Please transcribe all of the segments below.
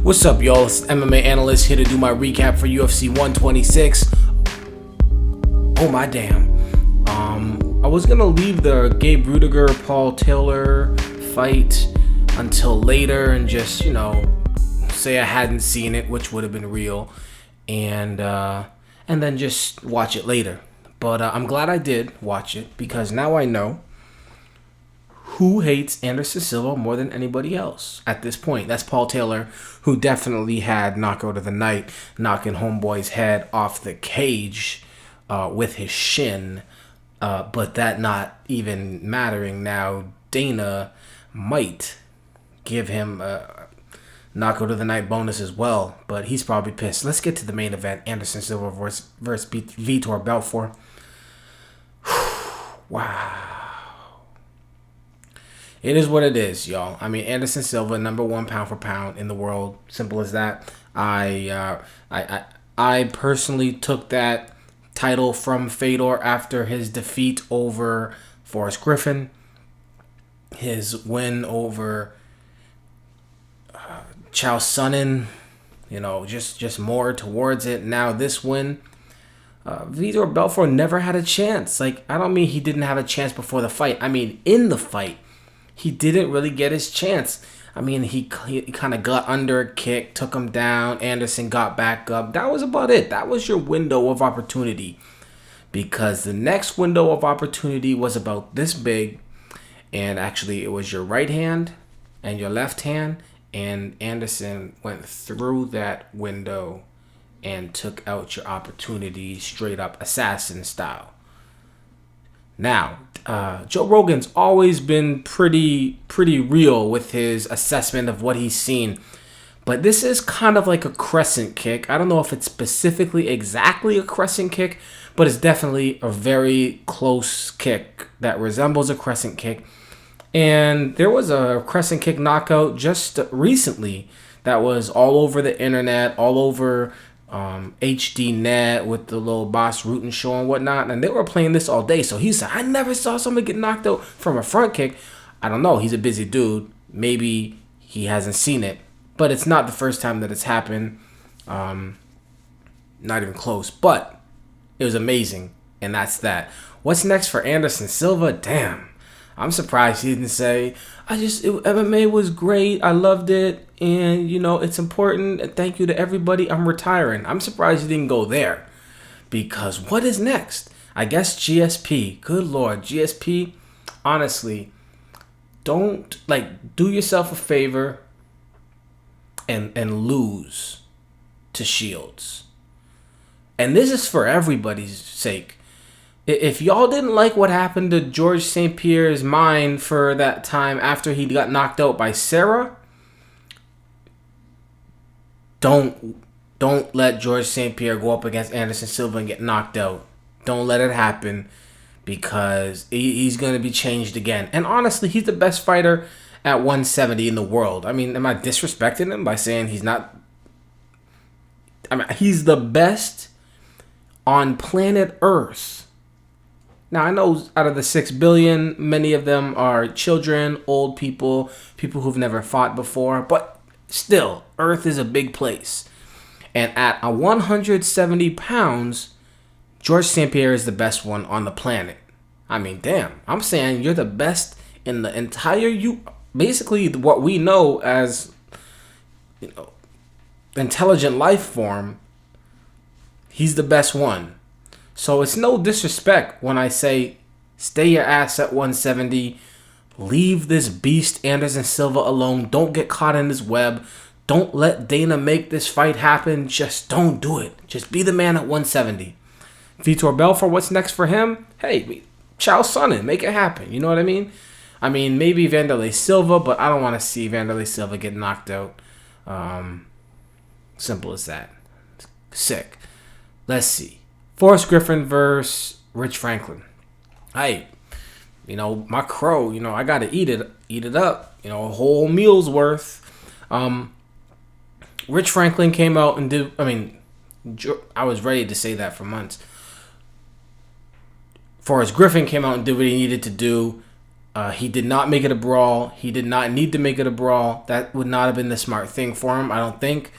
What's up, y'all? It's MMA Analyst here to do my recap for UFC 126. Oh my damn. I was gonna leave the Gabe Rudiger Paul Taylor fight until later and just, say I hadn't seen it, which would have been real, and then just watch it later. But I'm glad I did watch it because now I know who hates Anderson Silva more than anybody else at this point. That's Paul Taylor, who definitely had knockout of the night, knocking homeboy's head off the cage with his shin. But that not even mattering now, Dana might give him a knockout of the night bonus as well. But he's probably pissed. Let's get to the main event. Anderson Silva versus Vitor Belfort. Wow. It is what it is, y'all. I mean, Anderson Silva, #1 pound for pound in the world. Simple as that. I personally took that title from Fedor after his defeat over Forrest Griffin. His win over Chael Sonnen, just more towards it. Now this win, Vitor Belfort never had a chance. I don't mean he didn't have a chance before the fight. I mean, in the fight, he didn't really get his chance. I mean, he kind of got under a kick, took him down. Anderson got back up. That was about it. That was your window of opportunity. Because the next window of opportunity was about this big. And actually, it was your right hand and your left hand. And Anderson went through that window and took out your opportunity straight up assassin style. Now, Joe Rogan's always been pretty real with his assessment of what he's seen. But this is kind of like a crescent kick. I don't know if it's specifically exactly a crescent kick, but it's definitely a very close kick that resembles a crescent kick. And there was a crescent kick knockout just recently that was all over the internet, all over HD net with the little Boss Rutan show and whatnot, and they were playing this all day. So he said, I never saw somebody get knocked out from a front kick. I don't know. He's a busy dude. Maybe he hasn't seen it, but it's not the first time that it's happened. Not even close, but it was amazing, and that's that. What's next for Anderson Silva? Damn. I'm surprised he didn't say, MMA was great. I loved it. And, it's important. Thank you to everybody. I'm retiring. I'm surprised he didn't go there. Because what is next? I guess GSP. Good Lord. GSP, honestly, do yourself a favor and lose to Shields. And this is for everybody's sake. If y'all didn't like what happened to George St. Pierre's mind for that time after he got knocked out by Sarah, don't let George St. Pierre go up against Anderson Silva and get knocked out. Don't let it happen because he's going to be changed again. And honestly, he's the best fighter at 170 in the world. I mean, am I disrespecting him by saying he's not? I mean, he's the best on planet Earth. Now, I know out of the 6 billion, many of them are children, old people, people who've never fought before. But still, Earth is a big place. And at 170 pounds, George St. Pierre is the best one on the planet. I mean, damn. I'm saying you're the best in the entire... Basically, what we know as intelligent life form, he's the best one. So it's no disrespect when I say stay your ass at 170. Leave this beast Anderson Silva alone. Don't get caught in this web. Don't let Dana make this fight happen. Just don't do it. Just be the man at 170. Vitor Belfort, what's next for him? Hey, Chael Sonnen, make it happen. You know what I mean? I mean, maybe Wanderlei Silva, but I don't want to see Wanderlei Silva get knocked out. Simple as that. Sick. Let's see. Forrest Griffin versus Rich Franklin. Hey, my crow, I got to eat it up. A whole meal's worth. Rich Franklin came out and did, I was ready to say that for months. Forrest Griffin came out and did what he needed to do. He did not make it a brawl. He did not need to make it a brawl. That would not have been the smart thing for him, I don't think.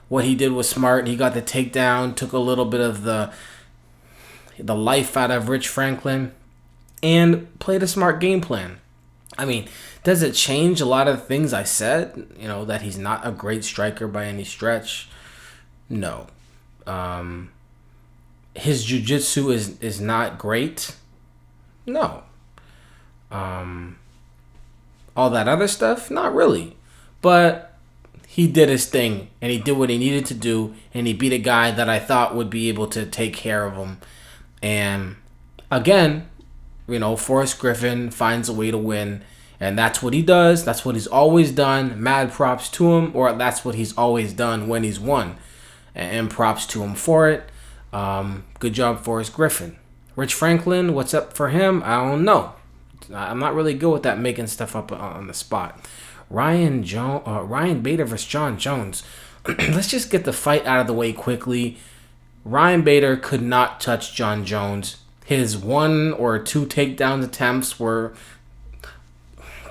What he did was smart. He got the takedown, took a little bit of the life out of Rich Franklin, and played a smart game plan. I mean, does it change a lot of things I said? That he's not a great striker by any stretch? No. His jiu-jitsu is not great? No. All that other stuff? Not really. But he did his thing, and he did what he needed to do, and he beat a guy that I thought would be able to take care of him. And again, Forrest Griffin finds a way to win, and that's what he does. That's what he's always done. Mad props to him, or that's what he's always done when he's won. And props to him for it. Good job, Forrest Griffin. Rich Franklin, what's up for him? I don't know. I'm not really good with that, making stuff up on the spot. Ryan Bader versus John Jones. Let's just get the fight out of the way quickly. Ryan Bader could not touch John Jones. His 1 or 2 takedown attempts were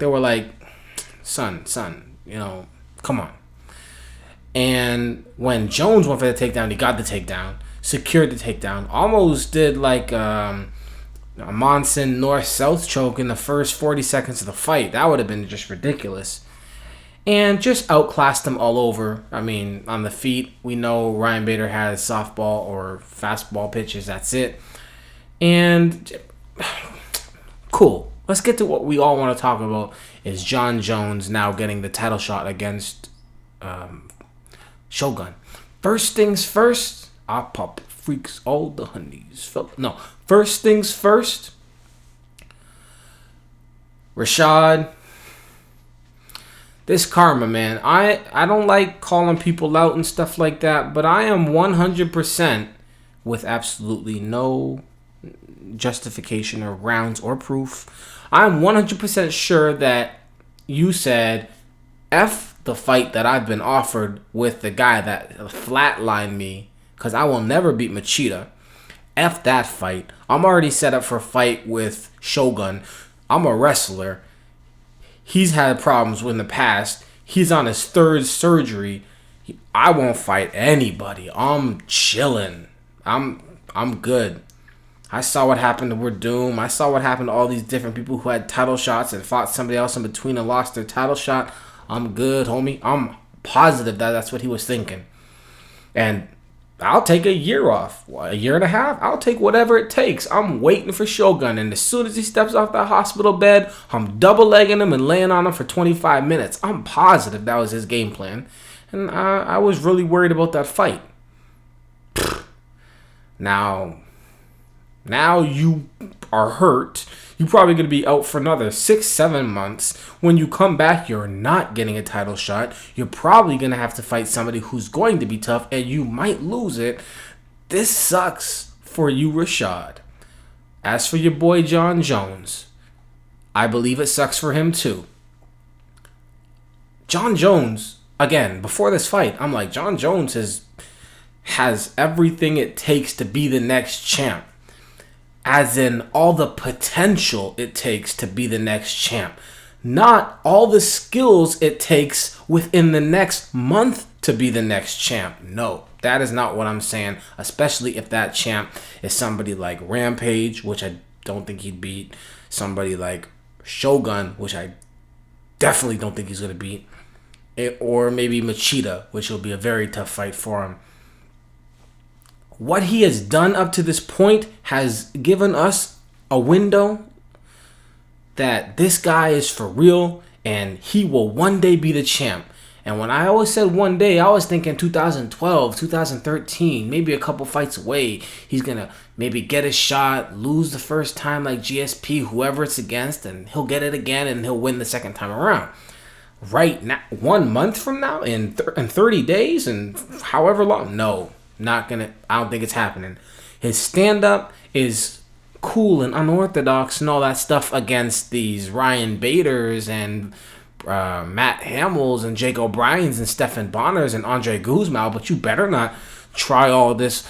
like, son, come on. And when Jones went for the takedown, he got the takedown, secured the takedown, almost did like a Monson north-south choke in the first 40 seconds of the fight. That would have been just ridiculous. And just outclassed him all over. I mean, on the feet, we know Ryan Bader has softball or fastball pitches. That's it. And cool. Let's get to what we all want to talk about, is John Jones now getting the title shot against Shogun. First things first, I pop freaks all the honeys. No, first things first, Rashad. This karma, man. I don't like calling people out and stuff like that, but I am 100% with absolutely no justification or grounds or proof. I'm 100% sure that you said, F the fight that I've been offered with the guy that flatlined me, because I will never beat Machida. F that fight. I'm already set up for a fight with Shogun. I'm a wrestler. He's had problems in the past. He's on his 3rd surgery. I won't fight anybody. I'm chilling. I'm good. I saw what happened to Doom. I saw what happened to all these different people who had title shots and fought somebody else in between and lost their title shot. I'm good, homie. I'm positive that that's what he was thinking. And I'll take a year off. A year and a half? I'll take whatever it takes. I'm waiting for Shogun. And as soon as he steps off that hospital bed, I'm double-legging him and laying on him for 25 minutes. I'm positive that was his game plan. And I was really worried about that fight. Now you are hurt. You're probably going to be out for another 6-7 months. When you come back, you're not getting a title shot. You're probably going to have to fight somebody who's going to be tough, and you might lose it. This sucks for you, Rashad. As for your boy, John Jones, I believe it sucks for him, too. John Jones, again, before this fight, I'm like, John Jones has everything it takes to be the next champ. As in all the potential it takes to be the next champ. Not all the skills it takes within the next month to be the next champ. No, that is not what I'm saying. Especially if that champ is somebody like Rampage, which I don't think he'd beat. Somebody like Shogun, which I definitely don't think he's going to beat. Or maybe Machida, which will be a very tough fight for him. What he has done up to this point has given us a window that this guy is for real and he will one day be the champ. And when I always said one day, I was thinking 2012, 2013, maybe a couple fights away. He's going to maybe get a shot, lose the first time like GSP, whoever it's against, and he'll get it again and he'll win the second time around. Right now, 1 month from now, in 30 days and however long, no. Not gonna. I don't think it's happening. His stand-up is cool and unorthodox and all that stuff against these Ryan Baders and Matt Hamills and Jake O'Briens and Stephan Bonners and Andre Guzman, but you better not try all this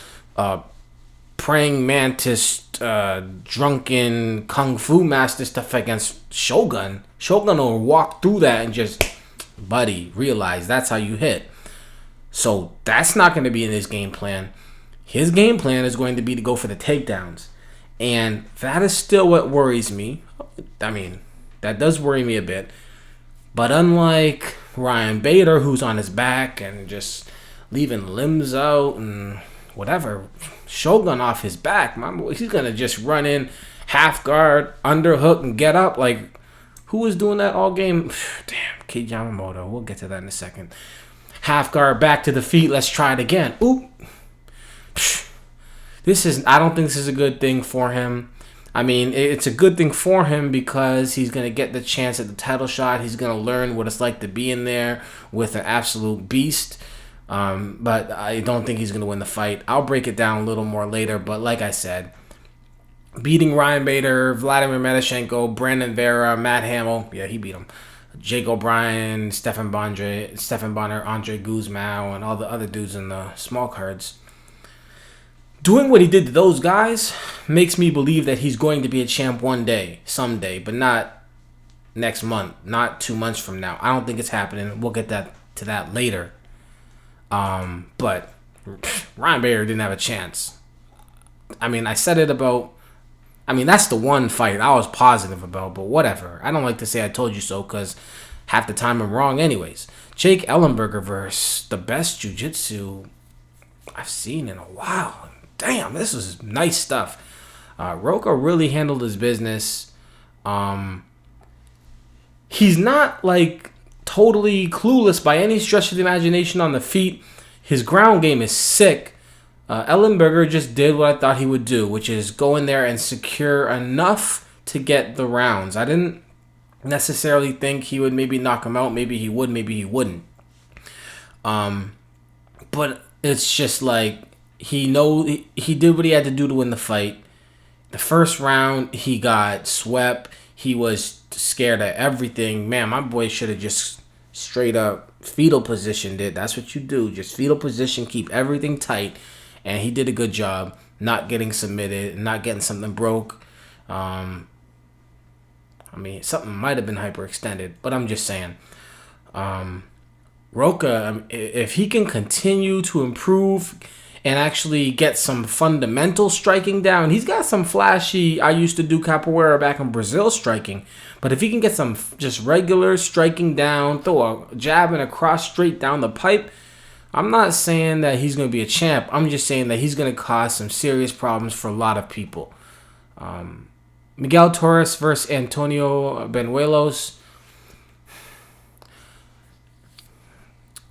praying mantis drunken kung fu master stuff against Shogun. Shogun will walk through that and just, buddy, realize that's how you hit. So that's not going to be in his game plan. His game plan is going to be to go for the takedowns. And that is still what worries me. I mean, that does worry me a bit. But unlike Ryan Bader, who's on his back and just leaving limbs out and whatever, Shogun off his back, he's going to just run in, half guard, underhook, and get up. Like, who was doing that all game? Damn, Kid Yamamoto. We'll get to that in a second. Half guard, back to the feet. Let's try it again. Oop. I don't think this is a good thing for him. I mean, it's a good thing for him because he's going to get the chance at the title shot. He's going to learn what it's like to be in there with an absolute beast. But I don't think he's going to win the fight. I'll break it down a little more later. But like I said, beating Ryan Bader, Vladimir Medashenko, Brandon Vera, Matt Hamill. Yeah, he beat him. Jake O'Brien, Stephan Bonner, Andre Guzmão, and all the other dudes in the small cards. Doing what he did to those guys makes me believe that he's going to be a champ one day, someday, but not next month, not 2 months from now. I don't think it's happening. We'll get to that later. But Ryan Bader didn't have a chance. I mean, that's the one fight I was positive about, but whatever. I don't like to say I told you so because half the time I'm wrong anyways. Jake Ellenberger versus the best jiu-jitsu I've seen in a while. Damn, this was nice stuff. Rocha really handled his business. He's not like totally clueless by any stretch of the imagination on the feet. His ground game is sick. Ellenberger just did what I thought he would do, which is go in there and secure enough to get the rounds. I didn't necessarily think he would maybe knock him out. Maybe he would, maybe he wouldn't. But it's just like he did what he had to do to win the fight. The first round, he got swept. He was scared of everything. Man, my boy should have just straight up fetal positioned it. That's what you do. Just fetal position, keep everything tight. And he did a good job not getting submitted, not getting something broke. I mean, something might have been hyperextended, but I'm just saying. Rocha, if he can continue to improve and actually get some fundamental striking down, he's got some flashy, I used to do capoeira back in Brazil striking, but if he can get some just regular striking down, throw a jab and a cross straight down the pipe, I'm not saying that he's going to be a champ. I'm just saying that he's going to cause some serious problems for a lot of people. Miguel Torres versus Antonio Benuelos.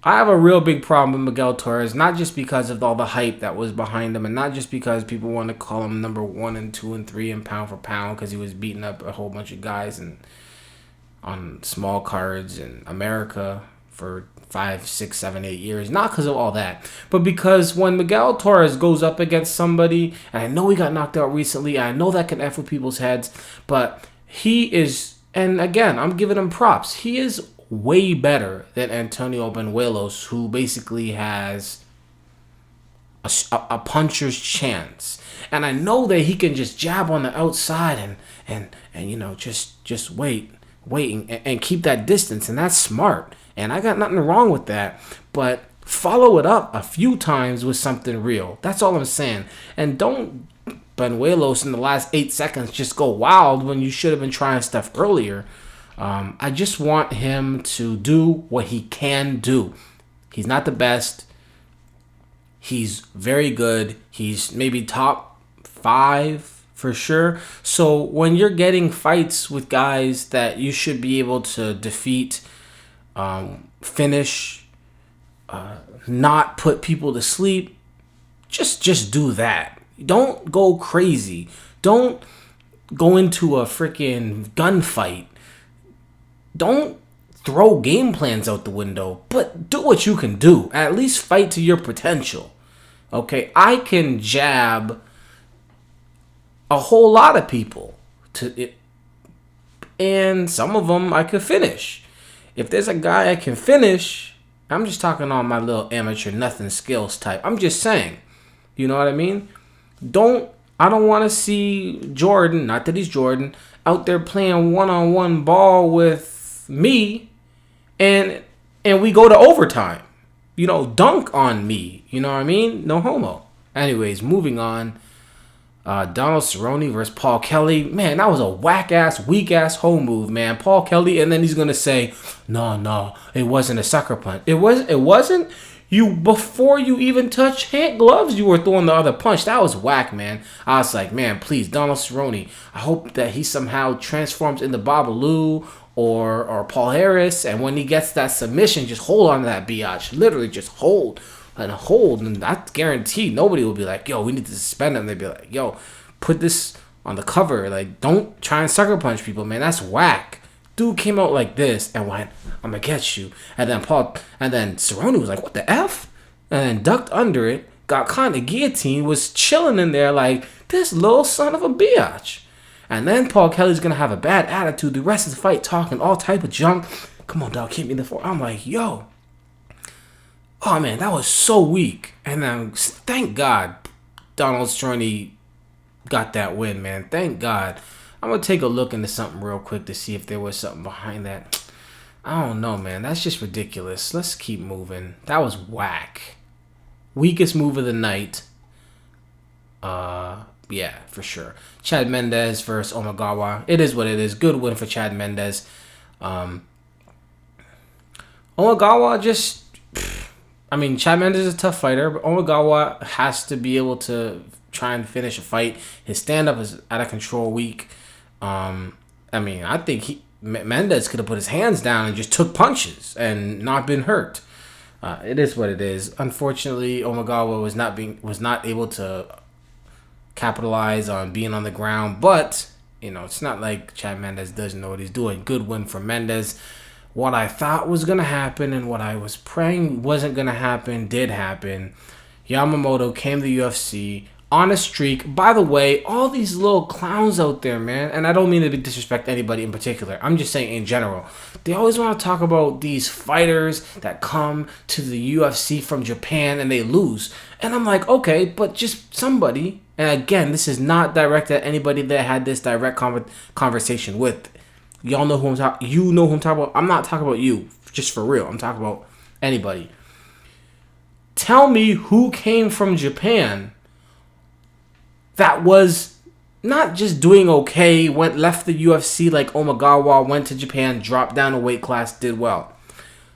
I have a real big problem with Miguel Torres, not just because of all the hype that was behind him, and not just because people want to call him number 1 and 2 and 3 in pound for pound because he was beating up a whole bunch of guys on small cards in America for 5, 6, 7, 8 years. Not because of all that, but because when Miguel Torres goes up against somebody, and I know he got knocked out recently, and I know that can F with people's heads, but he is, and again, I'm giving him props, he is way better than Antonio Benuelos, who basically has a puncher's chance. And I know that he can just jab on the outside and you know, just wait and keep that distance, and that's smart. And I got nothing wrong with that, but follow it up a few times with something real. That's all I'm saying. And don't Benuelos in the last 8 seconds just go wild when you should have been trying stuff earlier. I just want him to do what he can do. He's not the best. He's very good. He's maybe top 5 for sure. So when you're getting fights with guys that you should be able to defeat, finish, not put people to sleep, just do that. Don't go crazy. Don't go into a freaking gunfight. Don't throw game plans out the window, but do what you can do. At least fight to your potential. Okay, I can jab a whole lot of people and some of them I could finish. If there's a guy I can finish, I'm just talking on my little amateur nothing skills type. I'm just saying, you know what I mean? Don't I don't want to see Jordan, not that he's Jordan, out there playing one-on-one ball with me, and we go to overtime. Dunk on me. You know what I mean? No homo. Anyways, moving on. Donald Cerrone versus Paul Kelly. Man, that was a whack-ass, weak-ass hoe move, man. Paul Kelly, and then he's going to say, no, it wasn't a sucker punch. It wasn't? Before you even touch hand gloves, you were throwing the other punch. That was whack, man. I was like, man, please, Donald Cerrone, I hope that he somehow transforms into Babalu or Paul Harris, and when he gets that submission, just hold on to that biatch. Literally, just hold, and that's guaranteed. Nobody will be like, yo, we need to suspend him. They'd be like, yo, put this on the cover. Like, don't try and sucker punch people, man. That's whack. Dude came out like this and went, I'm gonna get you. And then Cerrone was like, what the F? And then ducked under it, got kind of guillotined, was chilling in there like, this little son of a biatch. And then Paul Kelly's gonna have a bad attitude the rest of the fight, talking all type of junk. Come on, dog, hit me in the floor. I'm like, yo. Oh, man, that was so weak. And then, thank God, Donald Cerrone got that win, man. Thank God. I'm going to take a look into something real quick to see if there was something behind that. I don't know, man. That's just ridiculous. Let's keep moving. That was whack. Weakest move of the night. Yeah, for sure. Chad Mendes versus Omagawa. It is what it is. Good win for Chad Mendes. Omagawa just... Chad Mendes is a tough fighter, but Omagawa has to be able to try and finish a fight. His stand-up is out of control weak. I think Mendes could have put his hands down and just took punches and not been hurt. It is what it is. Unfortunately, Omagawa was not able to capitalize on being on the ground, but it's not like Chad Mendes doesn't know what he's doing. Good win for Mendes. What I thought was going to happen and what I was praying wasn't going to happen did happen. Yamamoto came to the UFC on a streak. By the way, all these little clowns out there, man, and I don't mean to disrespect anybody in particular. I'm just saying in general. They always want to talk about these fighters that come to the UFC from Japan and they lose. And I'm like, okay, but just somebody, and again, this is not directed at anybody that I had this direct conversation with. Y'all know who I'm talking. You know who I'm talking about. I'm not talking about you, just for real. I'm talking about anybody. Tell me who came from Japan that was not just doing okay, left the UFC like Omagawa, went to Japan, dropped down a weight class, did well.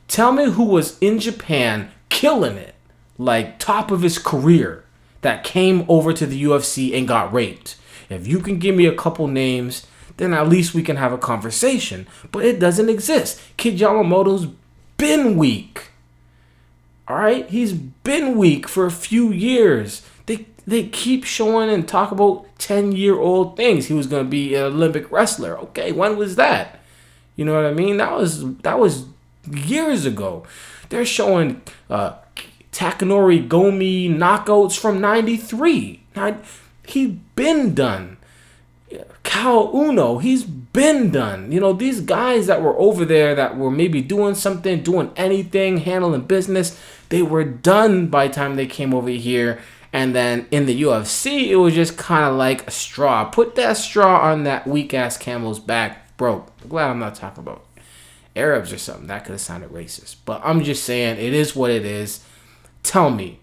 Tell me who was in Japan killing it, like top of his career, that came over to the UFC and got raped. If you can give me a couple names, then at least we can have a conversation. But it doesn't exist. Kid Yamamoto's been weak. Alright? He's been weak for a few years. They keep showing and talk about 10-year-old things. He was going to be an Olympic wrestler. Okay, when was that? You know what I mean? That was years ago. They're showing Takanori Gomi knockouts from 93. He's been done. Kao Uno, he's been done. These guys that were over there that were maybe doing something, doing anything, handling business, they were done by the time they came over here. And then in the UFC, it was just kind of like a straw. Put that straw on that weak-ass camel's back. Bro, I'm glad I'm not talking about Arabs or something. That could have sounded racist. But I'm just saying, it is what it is. Tell me,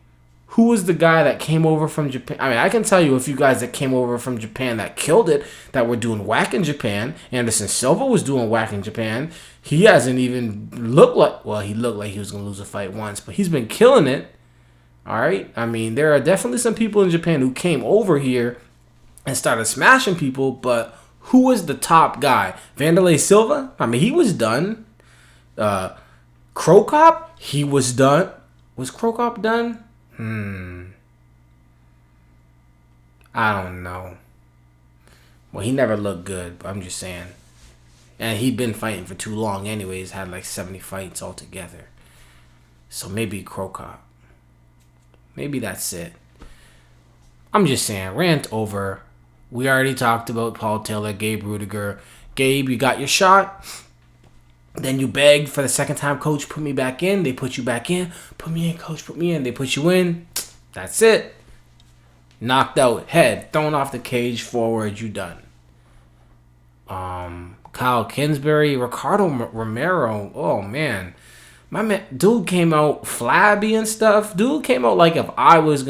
who was the guy that came over from Japan? I can tell you a few guys that came over from Japan that killed it, that were doing whack in Japan. Anderson Silva was doing whack in Japan. He hasn't even looked like... Well, he looked like he was going to lose a fight once, but he's been killing it. All right? There are definitely some people in Japan who came over here and started smashing people, but who was the top guy? Wanderlei Silva? He was done. Krokop? He was done. Was Krokop done? I don't know. Well, he never looked good, but I'm just saying. And he'd been fighting for too long anyways, had like 70 fights altogether. So maybe Krokop. Maybe that's it. I'm just saying, rant over. We already talked about Paul Taylor, Gabe Rudiger. Gabe, you got your shot. Then you begged for the second time, coach, put me back in. They put you back in. Put me in, coach, put me in. They put you in. That's it. Knocked out, head thrown off the cage, forward, you done. Kyle Kingsbury, Ricardo Romero. Oh man, my man, dude came out flabby and stuff. Dude came out like if I was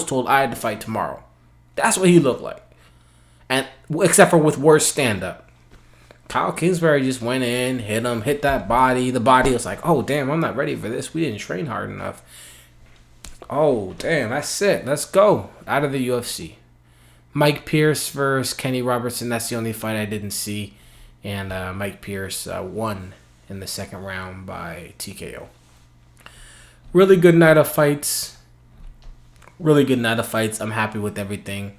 told I had to fight tomorrow. That's what he looked like, and except for with worse stand up. Kyle Kingsbury just went in, hit that body. The body was like, oh damn, I'm not ready for this. We didn't train hard enough. Oh damn, that's it. Let's go out of the UFC. Mike Pierce versus Kenny Robertson. That's the only fight I didn't see. And Mike Pierce won in the second round by TKO. Really good night of fights. I'm happy with everything.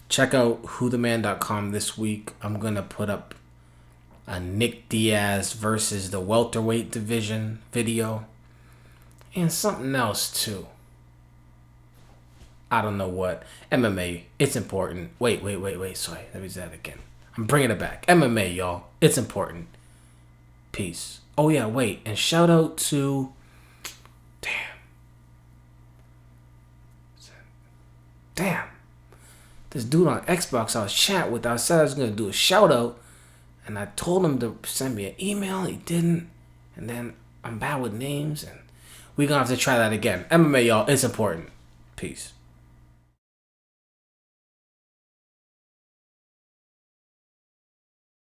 Check out whotheman.com this week. I'm going to put up a Nick Diaz versus the welterweight division video. And something else too. I don't know what. MMA, it's important. Wait. Sorry, let me say that again. I'm bringing it back. MMA, y'all. It's important. Peace. Oh, yeah, wait. And shout out to... Damn. This dude on Xbox I was chatting with, I said I was going to do a shout out. And I told him to send me an email. He didn't. And then I'm bad with names. And we're going to have to try that again. MMA, y'all. It's important. Peace.